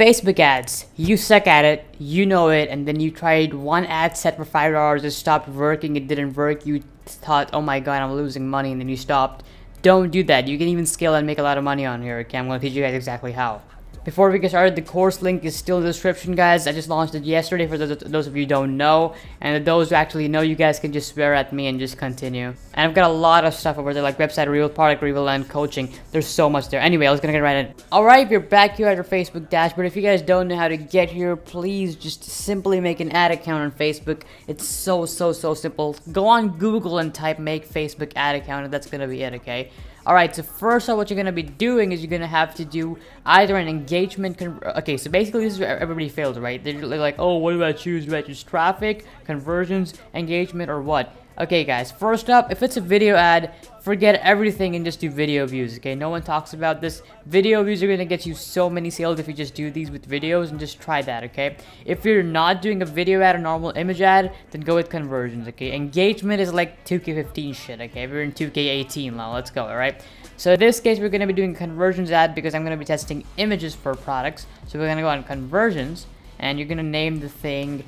Facebook ads. You suck at it, you know it, and then you tried one ad set for $5, it stopped working, it didn't work, you thought, oh my god, I'm losing money, and then you stopped. Don't do that. You can even scale and make a lot of money on here, okay? I'm going to teach you guys exactly how. Before we get started, the course link is still in the description, guys. I just launched it yesterday for those of you who don't know. And those who actually know, you guys can just swear at me and just continue. And I've got a lot of stuff over there, like website review, product review, and coaching. There's so much there. Anyway, I was gonna get right in. Alright, we're back here at our Facebook dashboard. If you guys don't know how to get here, please just simply make an ad account on Facebook. It's so simple. Go on Google and type make Facebook ad account, and that's gonna be it, okay? Alright, so first off, what you're going to be doing is you're going to have to do either an engagement... Okay, so basically this is where everybody fails, right? They're like, oh, what do I choose? Do I choose traffic, conversions, engagement, or what? Okay, guys, first up, if it's a video ad, forget everything and just do video views, okay? No one talks about this. Video views are going to get you so many sales if you just do these with videos, and just try that, okay? If you're not doing a video ad or normal image ad, then go with conversions, okay? Engagement is like 2K15 shit, okay? If you're in 2K18 now, let's go, alright? So in this case, we're going to be doing conversions ad because I'm going to be testing images for products. So we're going to go on conversions, and you're going to name the thing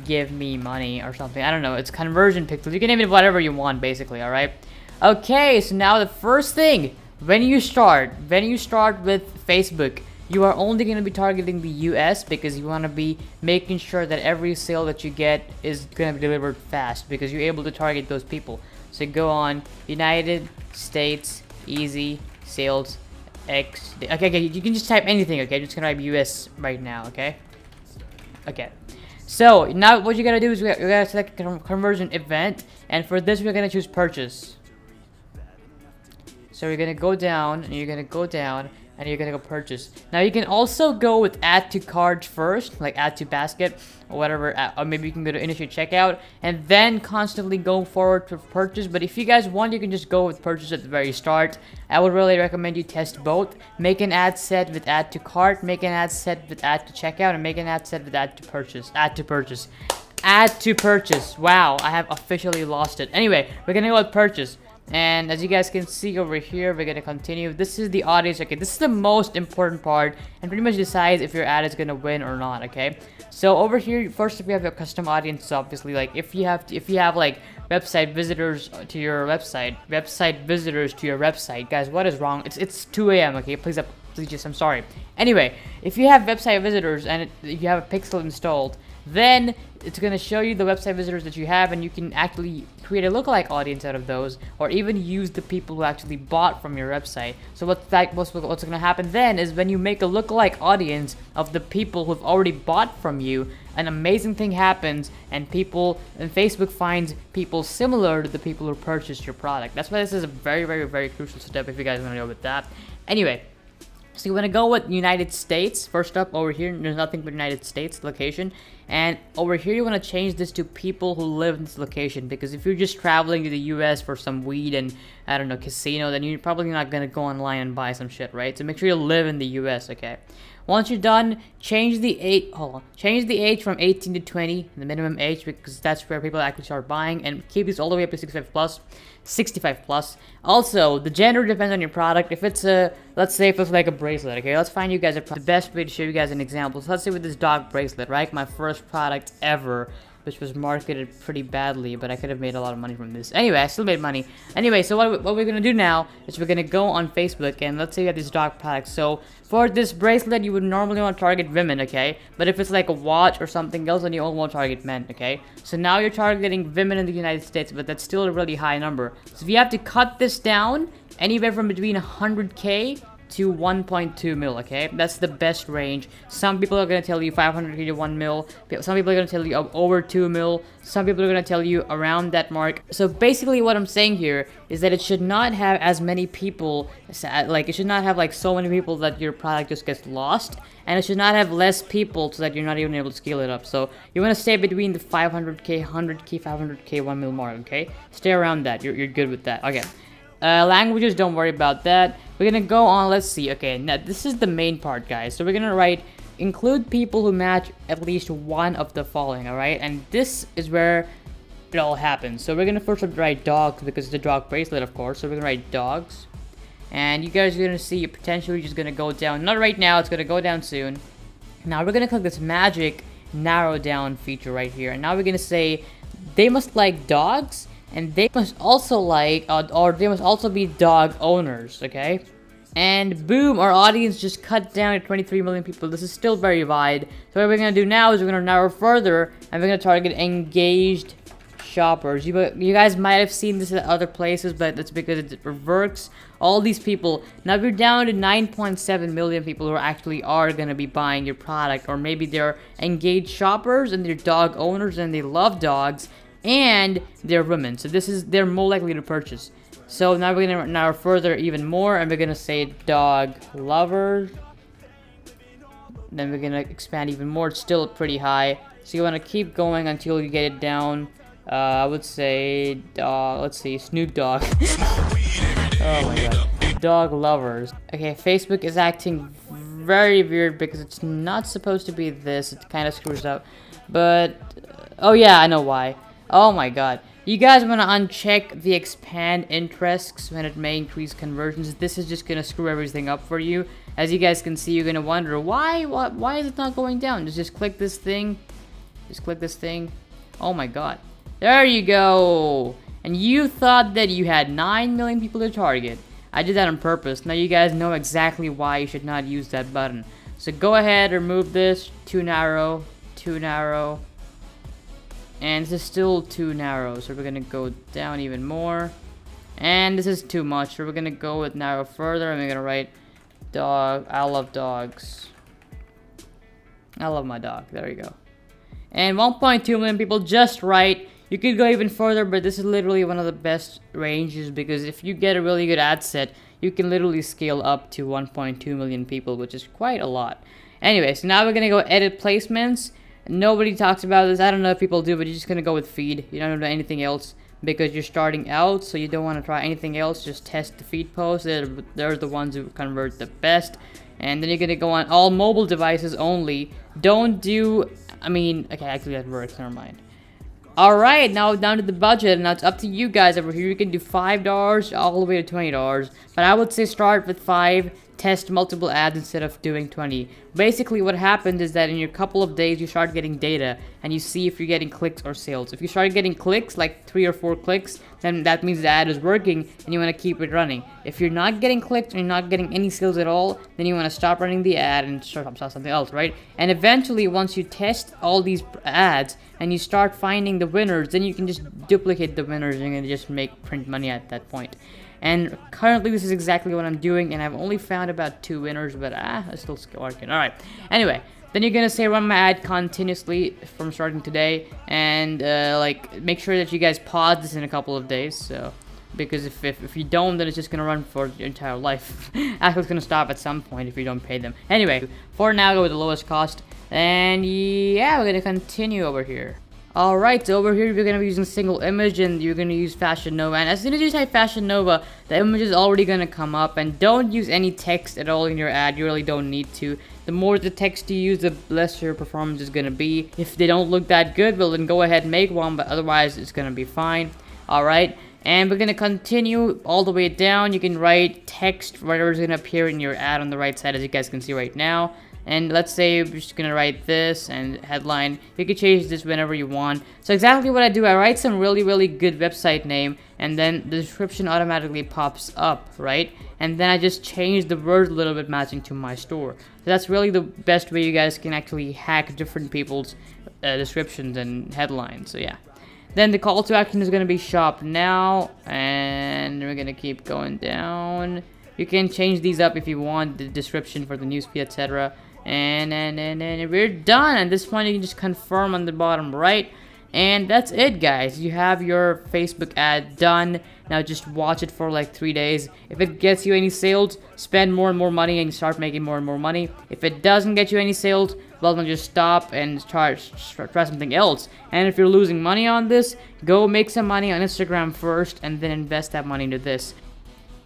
give me money or something. I don't know. It's conversion pixels. You can name it whatever you want, basically, alright? Okay, so now the first thing, when you start with Facebook, you are only going to be targeting the US because you want to be making sure that every sale that you get is going to be delivered fast because you're able to target those people. So go on United States, easy, sales, X. Okay, you can just type anything, okay? I'm just going to type US right now, okay? Okay. So, now what you gotta do is we gotta select a conversion event, and for this we're gonna choose purchase. So you're gonna go down, and you're gonna go down, and you're gonna go purchase. Now you can also go with add to cart first, like add to basket, or whatever, or maybe you can go to initiate checkout, and then constantly go forward to purchase. But if you guys want, you can just go with purchase at the very start. I would really recommend you test both. Make an ad set with add to cart, make an ad set with add to checkout, and make an ad set with add to purchase. Add to purchase. Add to purchase. Wow, I have officially lost it. Anyway, we're gonna go with purchase. And as you guys can see over here, we're gonna continue. This is the audience, okay? This is the most important part and pretty much decides if your ad is gonna win or not, okay? So over here, first, if you have your custom audience, obviously, like if you have like website visitors to your website, guys, what is wrong? It's 2 a.m. okay? Please just, I'm sorry. Anyway, if you have website visitors and you have a pixel installed, then it's going to show you the website visitors that you have, and you can actually create a lookalike audience out of those, or even use the people who actually bought from your website. So what's going to happen then is when you make a lookalike audience of the people who've already bought from you, an amazing thing happens, and Facebook finds people similar to the people who purchased your product. That's why this is a very crucial step if you guys want to go with that. Anyway, so you want to go with United States. First up, over here, there's nothing but United States location. And over here, you want to change this to people who live in this location. Because if you're just traveling to the US for some weed and, I don't know, casino, then you're probably not going to go online and buy some shit, right? So make sure you live in the US, okay? Once you're done, change the age from 18 to 20, the minimum age, because that's where people actually start buying, and keep this all the way up to 65 plus. Also, the gender depends on your product. If it's let's say if it's like a bracelet, okay? Let's find you guys the best way to show you guys an example. So let's say with this dog bracelet, right? My first product ever, which was marketed pretty badly, but I could have made a lot of money from this. Anyway, I still made money. Anyway, so what we're gonna do now is we're gonna go on Facebook, and let's say you have this dog product. So for this bracelet, you would normally want to target women, okay? But if it's like a watch or something else, then you only want to target men, okay? So now you're targeting women in the United States, but that's still a really high number. So if you have to cut this down, anywhere from between 100K to 1.2 mil, okay? That's the best range. Some people are gonna tell you 500K to 1 mil. Some people are gonna tell you over 2 mil. Some people are gonna tell you around that mark. So basically what I'm saying here is that it should not have as many people, like it should not have like so many people that your product just gets lost, and it should not have less people so that you're not even able to scale it up. So you wanna stay between the 500K, 100K, 500K, 1 mil mark, okay? Stay around that. You're good with that. Okay. Languages, don't worry about that. We're gonna go on, let's see, okay, now this is the main part, guys. So we're gonna write, include people who match at least one of the following, alright? And this is where it all happens. So we're gonna first write dogs, because it's a dog bracelet, of course. So we're gonna write dogs. And you guys are gonna see potentially just gonna go down, not right now, it's gonna go down soon. Now we're gonna click this magic narrow down feature right here, and now we're gonna say they must like dogs, and they must also like, or they must also be dog owners, okay? And boom, our audience just cut down to 23 million people. This is still very wide. So what we're gonna do now is we're gonna narrow further, and we're gonna target engaged shoppers. You guys might have seen this at other places, but that's because it works. All these people, now we're down to 9.7 million people who actually are gonna be buying your product, or maybe they're engaged shoppers and they're dog owners and they love dogs, and they're women. So they're more likely to purchase. So now we're gonna narrow further even more, and we're gonna say dog lovers. Then we're gonna expand even more. It's still pretty high, so you wanna keep going until you get it down. I would say let's see, Snoop Dogg. Oh my god. Dog lovers. Okay, Facebook is acting very weird because it's not supposed to be this. It kind of screws up. But, oh yeah, I know why. Oh my god. You guys want to uncheck the expand interests when it may increase conversions. This is just going to screw everything up for you. As you guys can see, you're going to wonder, why is it not going down? Just click this thing. Just click this thing. Oh my god. There you go. And you thought that you had 9 million people to target. I did that on purpose. Now you guys know exactly why you should not use that button. So go ahead, remove this. Too narrow. Too narrow. And this is still too narrow. So we're going to go down even more. And this is too much. So we're going to go with narrow further. And we're going to write dog. I love dogs. I love my dog. There you go. And 1.2 million people, just right. You could go even further, but this is literally one of the best ranges, because if you get a really good ad set, you can literally scale up to 1.2 million people, which is quite a lot. Anyway, so now we're going to go edit placements. Nobody talks about this. I don't know if people do, but you're just going to go with feed. You don't do anything else because you're starting out, so you don't want to try anything else. Just test the feed posts. They're the ones who convert the best. And then you're going to go on all mobile devices only. Don't do... okay, actually that works. Never mind. Alright, now down to the budget. Now it's up to you guys over here. You can do $5 all the way to $20. But I would say start with 5. Test multiple ads instead of doing 20. Basically what happens is that in your couple of days you start getting data and you see if you're getting clicks or sales. If you start getting clicks, like 3 or 4 clicks, then that means the ad is working and you want to keep it running. If you're not getting clicks and you're not getting any sales at all, then you want to stop running the ad and start something else, right? And eventually once you test all these ads and you start finding the winners, then you can just duplicate the winners and you can just print money at that point. And currently this is exactly what I'm doing, and I've only found about 2 winners, but it's still working. Alright, anyway, then you're gonna say run my ad continuously from starting today, and make sure that you guys pause this in a couple of days, so because if you don't, then it's just gonna run for your entire life. Actually, it's gonna stop at some point if you don't pay them. Anyway, for now, go with the lowest cost, and yeah, we're gonna continue over here. Alright, so over here you're going to be using single image, and you're going to use Fashion Nova, and as soon as you type Fashion Nova, the image is already going to come up. And don't use any text at all in your ad. You really don't need to. The more the text you use, the less your performance is going to be. If they don't look that good, well then go ahead and make one, but otherwise it's going to be fine. Alright, and we're going to continue all the way down. You can write text, whatever is going to appear in your ad on the right side, as you guys can see right now. And let's say we're just gonna write this and headline. You can change this whenever you want. So exactly what I do, I write some really good website name, and then the description automatically pops up, right? And then I just change the words a little bit matching to my store. So that's really the best way you guys can actually hack different people's descriptions and headlines. So yeah. Then the call to action is gonna be shop now, and we're gonna keep going down. You can change these up if you want, the description for the newsfeed, etc. And we're done. At this point, you can just confirm on the bottom right. And that's it, guys. You have your Facebook ad done. Now just watch it for like 3 days. If it gets you any sales, spend more and more money and start making more and more money. If it doesn't get you any sales, well then just stop and try something else. And if you're losing money on this, go make some money on Instagram first and then invest that money into this.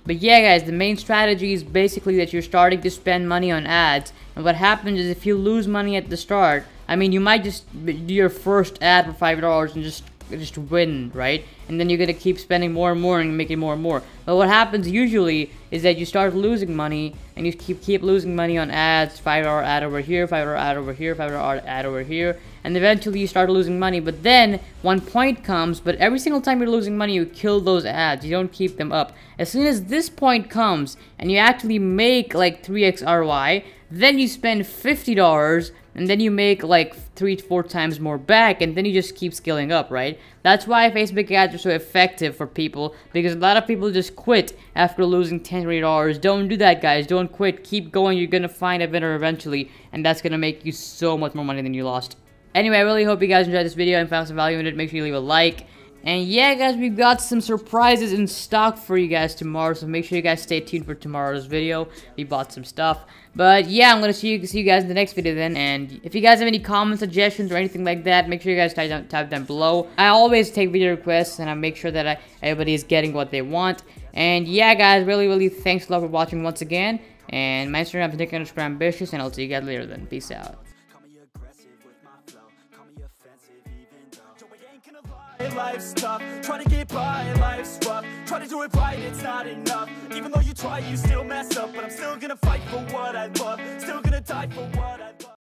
But yeah, guys, the main strategy is basically that you're starting to spend money on ads. And what happens is if you lose money at the start, you might just do your first ad for $5 and just win, right? and then you're gonna keep spending more and more and making more and more. But what happens usually is that you start losing money, and you keep losing money on ads. $5 ad over here, $5 ad over here, $5 ad over here, and eventually you start losing money. But then one point comes, but every single time you're losing money, you kill those ads. You don't keep them up. As soon as this point comes and you actually make like 3x ROI, then you spend $50, and then you make like 3 to 4 times more back, and then you just keep scaling up, right? That's why Facebook ads are so effective for people, because a lot of people just quit after losing $10 or $20. Don't do that, guys. Don't quit. Keep going. You're gonna find a winner eventually, and that's gonna make you so much more money than you lost. Anyway, I really hope you guys enjoyed this video and found some value in it. Make sure you leave a like. And yeah, guys, we've got some surprises in stock for you guys tomorrow, so make sure you guys stay tuned for tomorrow's video. We bought some stuff. But yeah, I'm gonna see you guys in the next video then. And if you guys have any comments, suggestions, or anything like that, make sure you guys type them below. I always take video requests, and I make sure that everybody is getting what they want. And yeah, guys, really thanks a lot for watching once again. And my Instagram is Nick_ambitious, and I'll see you guys later then. Peace out. Life's tough, trying to get by, life's rough. Try to do it right, it's not enough. Even though you try, you still mess up. But I'm still gonna fight for what I love. Still gonna die for what I